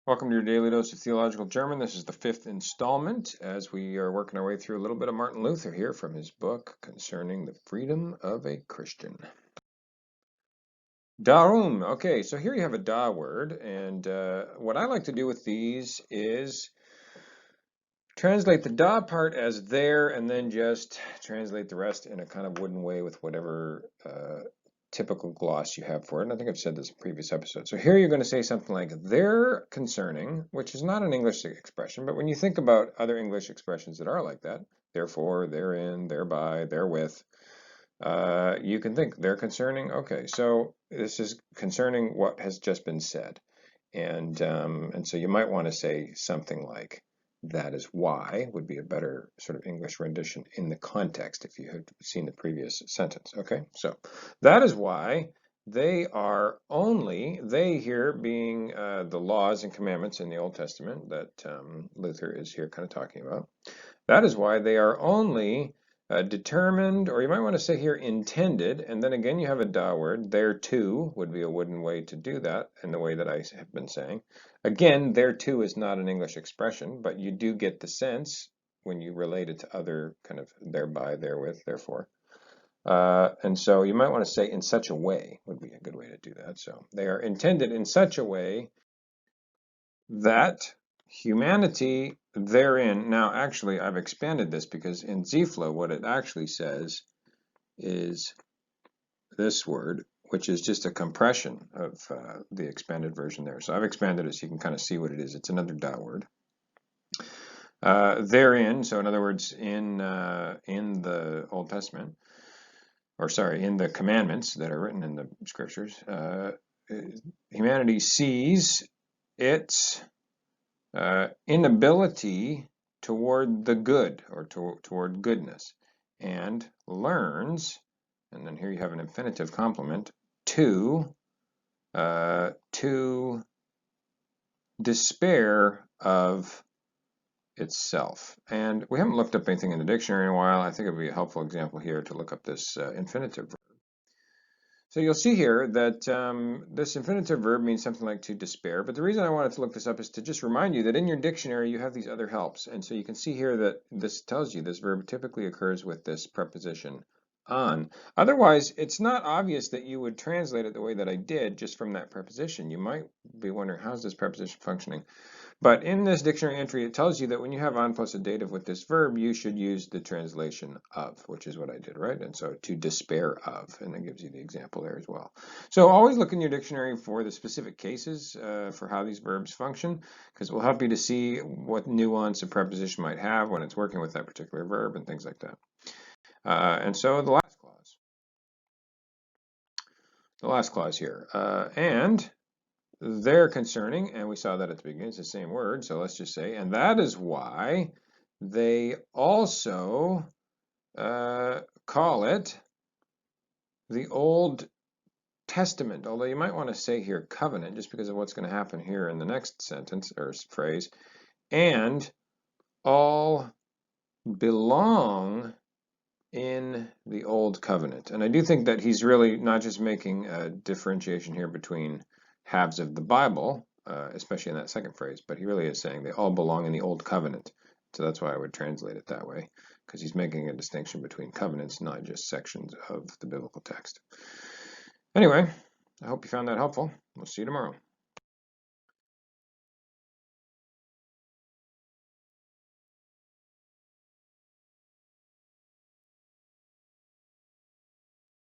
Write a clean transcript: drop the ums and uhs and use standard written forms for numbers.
Welcome to your daily dose of theological German. This is the 5th installment as we are working our way through a little bit of Martin Luther here from his book concerning the freedom of a Christian. Darum. Okay, so here you have a da word, and what I like to do with these is translate the da part as there and then just translate the rest in a kind of wooden way with whatever typical gloss you have for it. And I think I've said this in previous episodes. So here you're going to say something like they're concerning, which is not an English expression, but when you think about other English expressions that are like that, therefore, therein, thereby, therewith, you can think they're concerning. Okay, so this is concerning what has just been said. And so you might want to say something like, that is why would be a better sort of English rendition in the context if you had seen the previous sentence. Okay, so that is why they are only, they here being the laws and commandments in the Old Testament that Luther is here kind of talking about. That is why they are only determined, or you might want to say here intended, and then again you have a da word. There too would be a wooden way to do that in the way that I have been saying. Again, there too is not an English expression, but you do get the sense when you relate it to other kind of thereby, therewith, therefore. And so you might want to say in such a way would be a good way to do that. So they are intended in such a way that humanity therein, now actually I've expanded this because in Ziefle what it actually says is this word, which is just a compression of the expanded version there. So I've expanded it so you can kind of see what it is. It's another da word. Therein, so in other words, in the Old Testament, or sorry, in the commandments that are written in the scriptures, humanity sees its inability toward the good, or toward goodness, and learns, and then here you have an infinitive complement, to despair of itself. And we haven't looked up anything in the dictionary in a while. I think it would be a helpful example here to look up this infinitive verb. So you'll see here that this infinitive verb means something like to despair, but the reason I wanted to look this up is to just remind you that in your dictionary you have these other helps, and so you can see here that this tells you this verb typically occurs with this preposition on. Otherwise, it's not obvious that you would translate it the way that I did just from that preposition. You might be wondering, how's this preposition functioning? But in this dictionary entry, it tells you that when you have on plus a dative with this verb, you should use the translation of, which is what I did, right? And so to despair of, and it gives you the example there as well. So always look in your dictionary for the specific cases for how these verbs function, because it will help you to see what nuance a preposition might have when it's working with that particular verb and things like that. And so the last clause here, and they're concerning, and we saw that at the beginning, it's the same word, so let's just say, and that is why they also call it the Old Testament, although you might want to say here covenant, just because of what's going to happen here in the next sentence or phrase, and all belong in the Old Covenant. And I do think that he's really not just making a differentiation here between halves of the Bible, especially in that second phrase, but he really is saying they all belong in the Old Covenant. So that's why I would translate it that way, because he's making a distinction between covenants, not just sections of the biblical text. Anyway, I hope you found that helpful. We'll see you tomorrow.